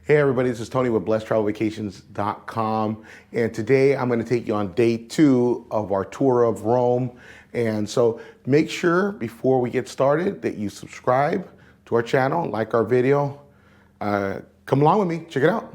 Hey everybody, this is Tony with BlessedTravelVacations.com, and today I'm going to take you on day 2 of our tour of Rome. And so make sure before we get started that you subscribe to our channel, like our video. Come along with me, check it out.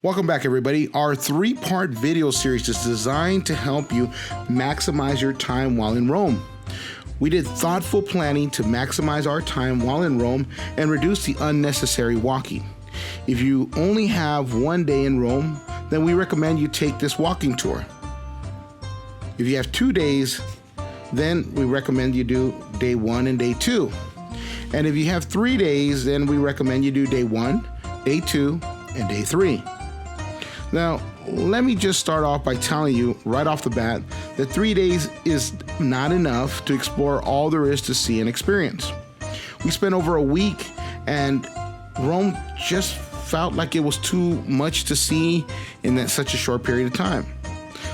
Welcome back, everybody. Our 3-part video series is designed to help you maximize your time while in Rome. We did thoughtful planning to maximize our time while in Rome and reduce the unnecessary walking. If you only have 1 day in Rome, then we recommend you take this walking tour. If you have 2 days, then we recommend you do day 1 and day 2. And if you have 3 days, then we recommend you do day 1, day 2, and day 3. Now, let me just start off by telling you right off the bat that 3 days is not enough to explore all there is to see and experience. We spent over a week and Rome just felt like it was too much to see in such a short period of time.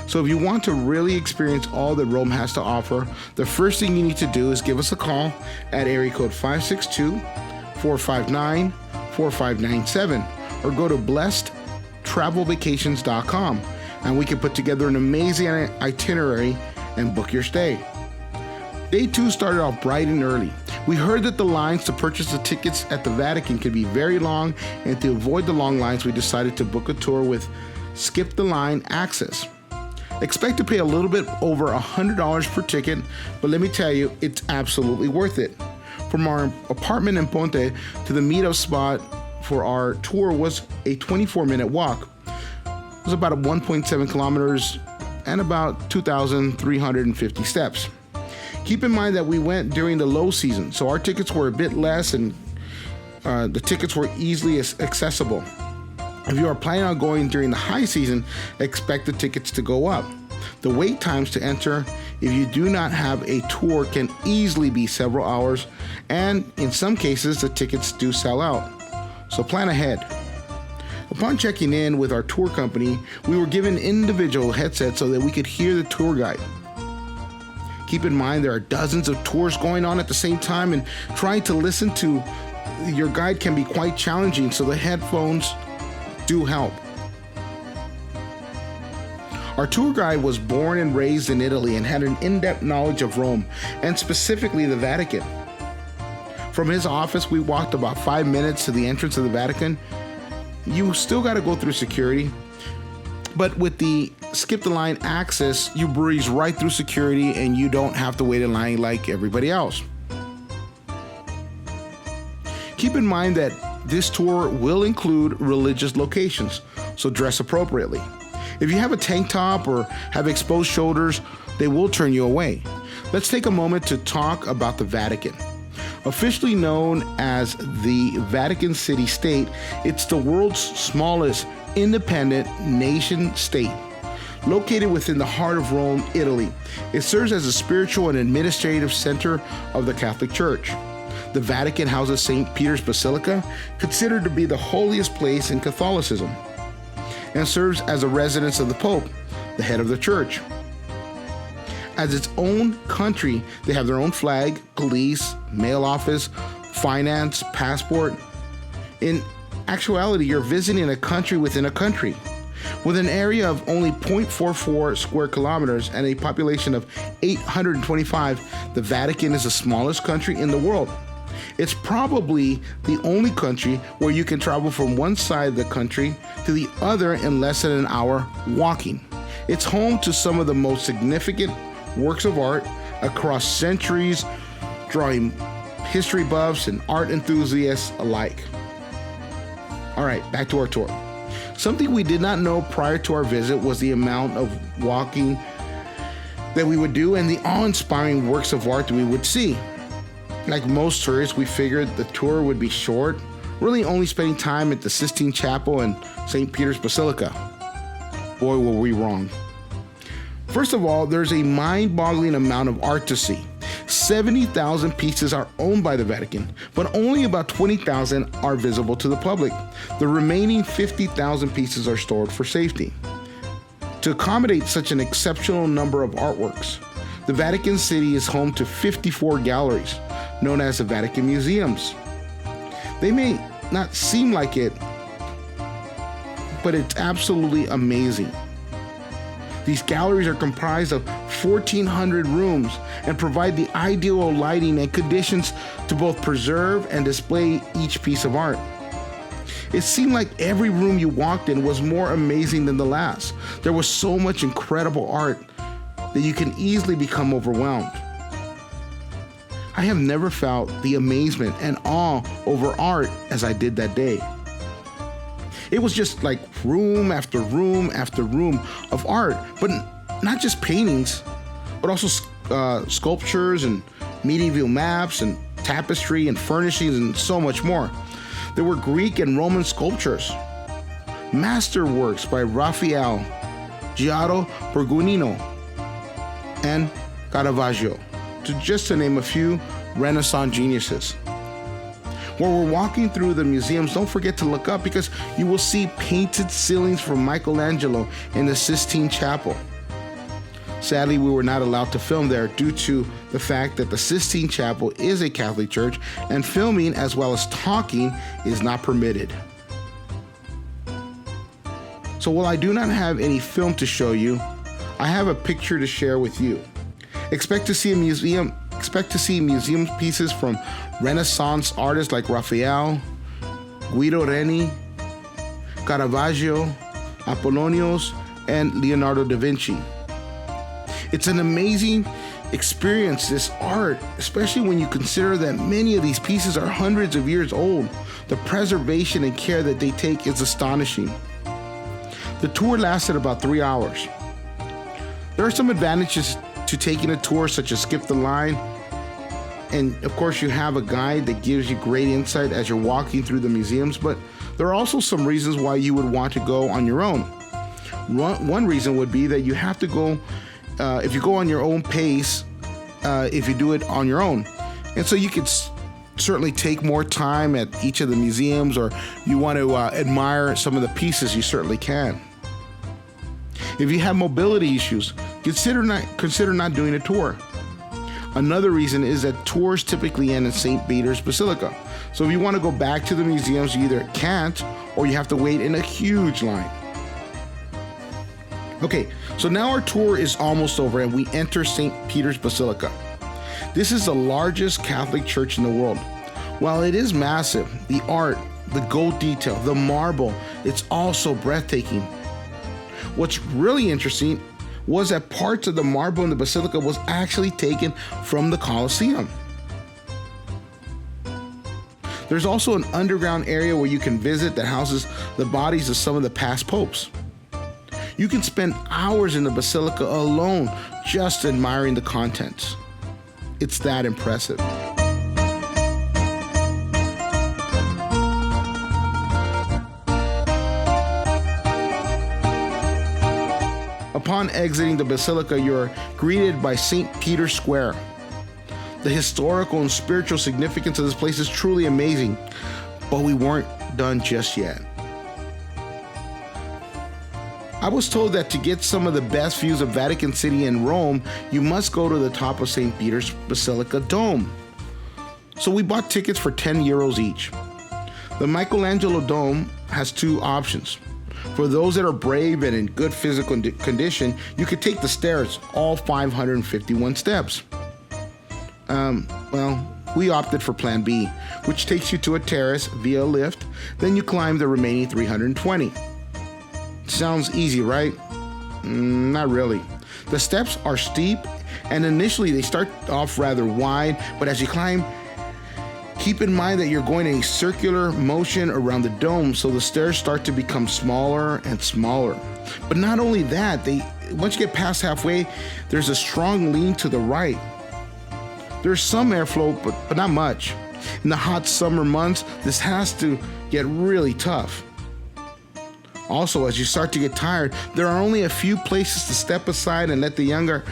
So if you want to really experience all that Rome has to offer, the first thing you need to do is give us a call at area code 562-459-4597 or go to BlessedTravelVacations.com, and we can put together an amazing itinerary and book your stay. Day 2 started off bright and early. We heard that the lines to purchase the tickets at the Vatican could be very long, and to avoid the long lines, we decided to book a tour with skip the line access. Expect to pay a little bit over $100 per ticket, but let me tell you, it's absolutely worth it. From our apartment in Ponte to the meetup spot for our tour was a 24-minute walk. It was about 1.7 kilometers and about 2,350 steps. Keep in mind that we went during the low season, so our tickets were a bit less and the tickets were easily accessible. If you are planning on going during the high season, expect the tickets to go up. The wait times to enter, if you do not have a tour, can easily be several hours, and in some cases, the tickets do sell out. So plan ahead. Upon checking in with our tour company, we were given individual headsets so that we could hear the tour guide. Keep in mind there are dozens of tours going on at the same time, and trying to listen to your guide can be quite challenging, so the headphones do help. Our tour guide was born and raised in Italy and had an in-depth knowledge of Rome, and specifically the Vatican. From his office, we walked about 5 minutes to the entrance of the Vatican. You still got to go through security, but with the skip the line access, you breeze right through security and you don't have to wait in line like everybody else. Keep in mind that this tour will include religious locations, so dress appropriately. If you have a tank top or have exposed shoulders, they will turn you away. Let's take a moment to talk about the Vatican. Officially known as the Vatican City-State, it's the world's smallest independent nation-state. Located within the heart of Rome, Italy, it serves as a spiritual and administrative center of the Catholic Church. The Vatican houses St. Peter's Basilica, considered to be the holiest place in Catholicism, and serves as a residence of the Pope, the head of the Church. As its own country, they have their own flag, police, mail office, finance, passport. In actuality, you're visiting a country within a country. With an area of only 0.44 square kilometers and a population of 825, the Vatican is the smallest country in the world. It's probably the only country where you can travel from one side of the country to the other in less than an hour walking. It's home to some of the most significant works of art across centuries, drawing history buffs and art enthusiasts alike. All right, back to our tour. Something we did not know prior to our visit was the amount of walking that we would do and the awe-inspiring works of art that we would see. Like most tourists, we figured the tour would be short, really only spending time at the Sistine Chapel and St. Peter's Basilica. Boy, were we wrong. First of all, there's a mind-boggling amount of art to see. 70,000 pieces are owned by the Vatican, but only about 20,000 are visible to the public. The remaining 50,000 pieces are stored for safety. To accommodate such an exceptional number of artworks, the Vatican City is home to 54 galleries, known as the Vatican Museums. They may not seem like it, but it's absolutely amazing. These galleries are comprised of 1,400 rooms and provide the ideal lighting and conditions to both preserve and display each piece of art. It seemed like every room you walked in was more amazing than the last. There was so much incredible art that you can easily become overwhelmed. I have never felt the amazement and awe over art as I did that day. It was just like room after room after room of art, but not just paintings, but also sculptures and medieval maps and tapestry and furnishings and so much more. There were Greek and Roman sculptures, masterworks by Raphael, Giotto Borgognino, and Caravaggio, just to name a few Renaissance geniuses. While we're walking through the museums, don't forget to look up because you will see painted ceilings from Michelangelo in the Sistine Chapel. Sadly, we were not allowed to film there due to the fact that the Sistine Chapel is a Catholic church and filming as well as talking is not permitted. So while I do not have any film to show you, I have a picture to share with you. Expect to see museum pieces from Renaissance artists like Raphael, Guido Reni, Caravaggio, Apollonius, and Leonardo da Vinci. It's an amazing experience, this art, especially when you consider that many of these pieces are hundreds of years old. The preservation and care that they take is astonishing. The tour lasted about 3 hours. There are some advantages to taking a tour, such as skip the line, and of course you have a guide that gives you great insight as you're walking through the museums, but there are also some reasons why you would want to go on your own. One reason would be that you have to go, if you go on your own pace, if you do it on your own. And so you could certainly take more time at each of the museums, or you want to admire some of the pieces, you certainly can. If you have mobility issues, consider not doing a tour. Another reason is that tours typically end in St. Peter's Basilica. So if you want to go back to the museums, you either can't or you have to wait in a huge line. Okay, so now our tour is almost over and we enter St. Peter's Basilica. This is the largest Catholic church in the world. While it is massive, the art, the gold detail, the marble, it's also breathtaking. What's really interesting was that parts of the marble in the basilica was actually taken from the Colosseum. There's also an underground area where you can visit that houses the bodies of some of the past popes. You can spend hours in the basilica alone just admiring the contents. It's that impressive. Upon exiting the basilica, you're greeted by St. Peter's Square. The historical and spiritual significance of this place is truly amazing, but we weren't done just yet. I was told that to get some of the best views of Vatican City in Rome, you must go to the top of St. Peter's Basilica Dome. So we bought tickets for 10 euros each. The Michelangelo Dome has two options. For those that are brave and in good physical condition, you could take the stairs, all 551 steps. We opted for Plan B, which takes you to a terrace via a lift, then you climb the remaining 320. Sounds easy, right? Not really. The steps are steep, and initially they start off rather wide, but as you climb, keep in mind that you're going in a circular motion around the dome, so the stairs start to become smaller and smaller. But not only that, once you get past halfway, there's a strong lean to the right. There's some airflow, but not much. In the hot summer months, this has to get really tough. Also, as you start to get tired, there are only a few places to step aside and let the younger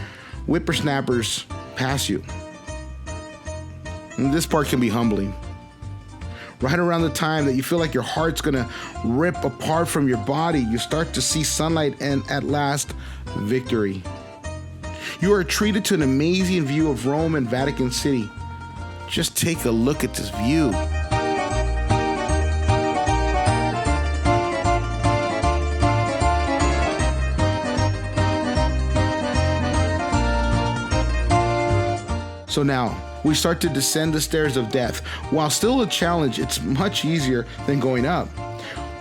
whippersnappers pass you. And this part can be humbling. Right around the time that you feel like your heart's gonna rip apart from your body, you start to see sunlight and at last, victory. You are treated to an amazing view of Rome and Vatican City. Just take a look at this view. So now, we start to descend the stairs of death. While still a challenge, it's much easier than going up.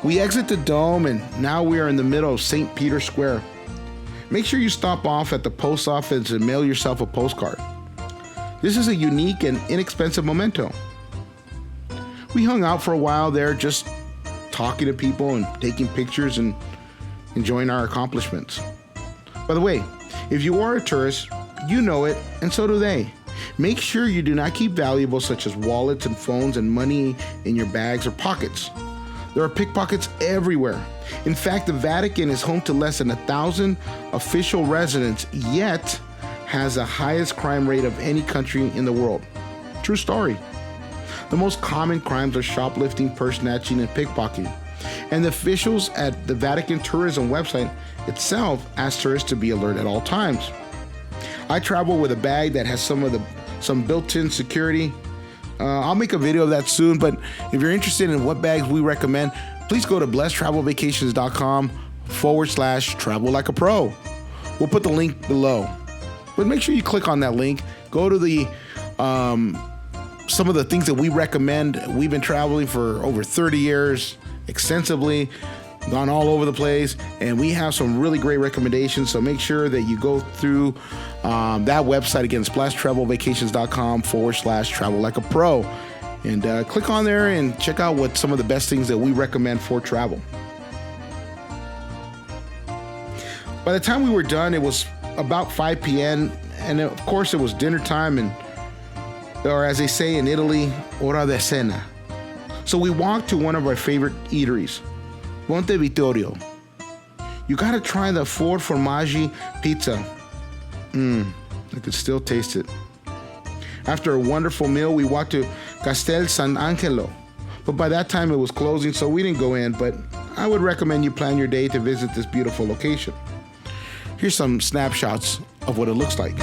We exit the dome and now we are in the middle of St. Peter's Square. Make sure you stop off at the post office and mail yourself a postcard. This is a unique and inexpensive memento. We hung out for a while there, just talking to people and taking pictures and enjoying our accomplishments. By the way, if you are a tourist, you know it, and so do they. Make sure you do not keep valuables such as wallets and phones and money in your bags or pockets. There are pickpockets everywhere. In fact, the Vatican is home to less than 1,000 official residents, yet has the highest crime rate of any country in the world. True story. The most common crimes are shoplifting, purse snatching, and pickpocketing. And the officials at the Vatican tourism website itself ask tourists to be alert at all times. I travel with a bag that has some built-in security. I'll make a video of that soon, but if you're interested in what bags we recommend, please go to blessedtravelvacations.com/travel like a pro. We'll put the link below. But make sure you click on that link. Go to the some of the things that we recommend. We've been traveling for over 30 years, extensively, gone all over the place, and we have some really great recommendations. So make sure that you go through that website again, blessedtravelvacations.com/travel like a pro, and click on there and check out what some of the best things that we recommend for travel. By the time we were done, it was about 5 p.m. and of course it was dinner time, or as they say in Italy, ora de cena. So we walked to one of our favorite eateries, Ponte Vittorio. You gotta try the 4 formaggi pizza. I could still taste it. After a wonderful meal, we walked to Castel Sant'Angelo. But by that time it was closing, so we didn't go in, but I would recommend you plan your day to visit this beautiful location. Here's some snapshots of what it looks like.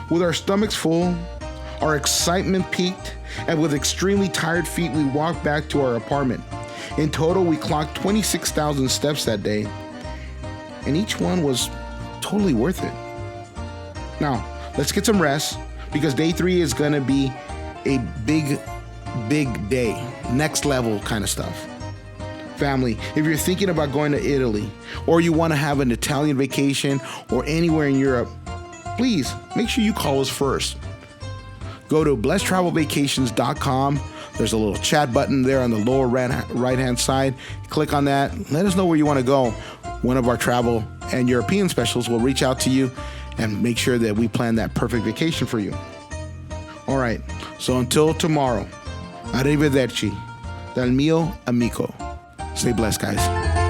With our stomachs full, our excitement peaked, and with extremely tired feet, we walked back to our apartment. In total, we clocked 26,000 steps that day, and each one was totally worth it. Now, let's get some rest, because day 3 is gonna be a big day, next level kind of stuff. Family, if you're thinking about going to Italy, or you wanna have an Italian vacation, or anywhere in Europe, please make sure you call us first. Go to blessedtravelvacations.com. There's a little chat button there on the lower right-hand side. Click on that. Let us know where you want to go. One of our travel and European specialists will reach out to you and make sure that we plan that perfect vacation for you. All right, so until tomorrow, arrivederci, dal mio amico. Stay blessed, guys.